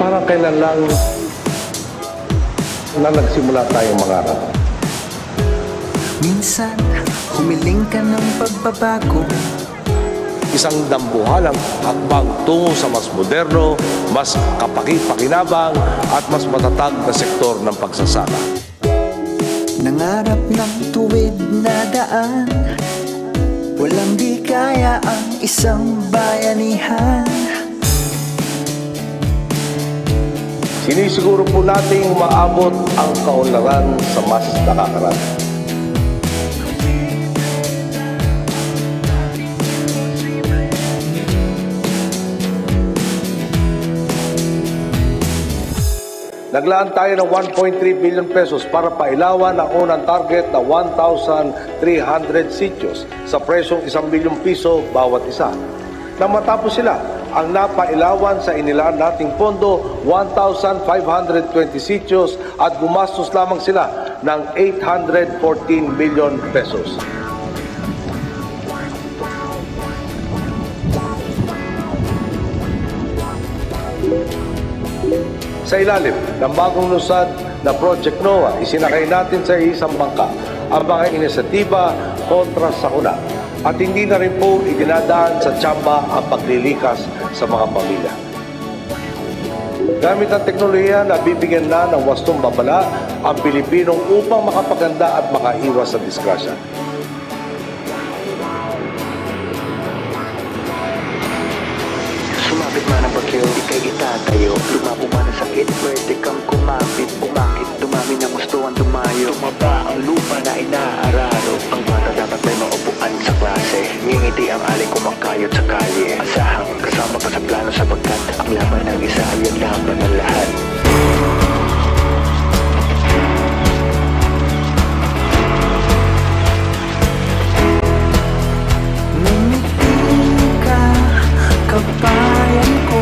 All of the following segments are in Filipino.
Parang kailan lang na nagsimula tayong mangarap. Minsan, humiling ka ng pagbabago. Isang dambuhalang hakbang tungo sa mas moderno, mas kapaki-pakinabang at mas matatag na sektor ng pagsasaka. Nangarap ng tuwid na daan, walang di kaya ang isang bayanihan. Sinisiguro po nating maabot ang kaunlaran sa mas nakakarami. Naglaan tayo ng 1.3 billion pesos para pailawan ang unang target na 1,300 sitios sa presyong 1 bilyong piso bawat isa. Nang matapos sila, ang napailawan sa inilaan nating pondo 1,520 sitios at gumastos lamang sila ng 814 billion pesos. Sa ilalim ng bagong lusad na Project NOAA, isinakay natin sa isang bangka ang mga inisyatiba kontra sakuna at hindi na rin po idinadaan sa tsamba ang paglilikas sa mga pamilya. Gamit ang teknolohiya na bibigyan na ng wastong babala ang Pilipinong upang makapaganda at makaiwas sa disgrasya. Sumabit man ang bagyo, ika'y itatayo. Lumabo man ang sakit, pwede kang kumapit. Umakit, dumami na gusto ang dumayo. Tumaba ang lupa na inaararo. Ang bata dapat may maupuan sa klase. Ngingiti ang alay kumakayot sa kalye. Asahang kasama ka sa plano sapagkat ang laban ng isa ay ang laban ng lahat. Kabayan ko,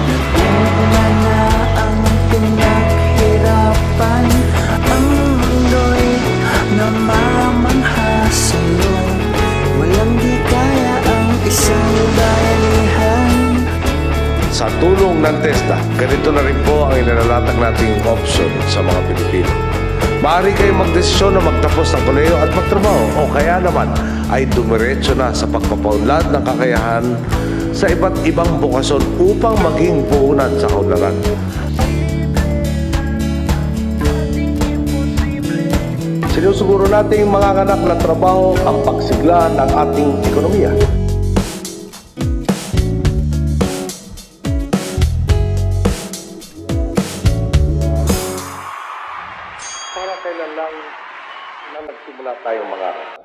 nagmumula na ang pinaghirapan. Ang mundo'y namamangha sa'yo. Walang di kaya ang isang bayanihan. Sa tulong ng TESDA, ganito na rin po ang inalalatag nating option sa mga Pilipino. Maaari kayong magdesisyon na magtapos ng kolehiyo at magtrabaho o kaya naman ay dumiretso na sa pagpapaunlad ng kakayahan sa iba't ibang bokasyon upang maging puhunan sa kaunlaran. Sinusuguro nating mga anak na trabaho ang pagsigla ng ating ekonomiya. Para kailan lang na nagsimula tayong mangarap.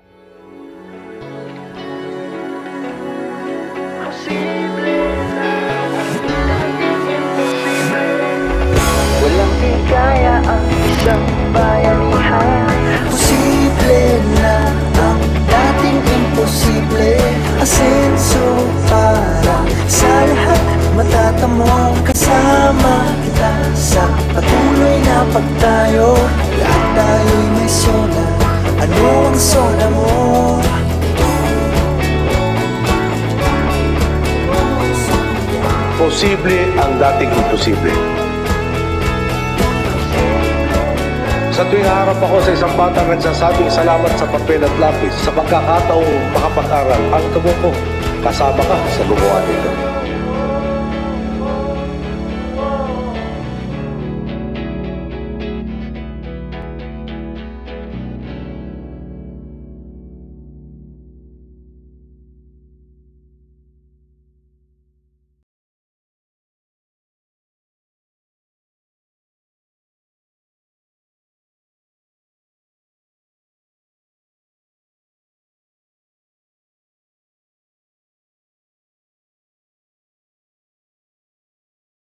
Walang di kaya ang isang bayanihan. Posible na ang dating imposible. Asenso para sa lahat matatamo. Kasama kita sa patuloy na pagtayo. Lahat tayo'y may sona. Ano ang sona mo? Posible ang dating imposible. Sa tuwing harap ako sa isang batang nagsasabing salamat sa papel at lapis sa pagkakataong makapag-aral ang tubo ko. Kasama ka sa gumawa nito.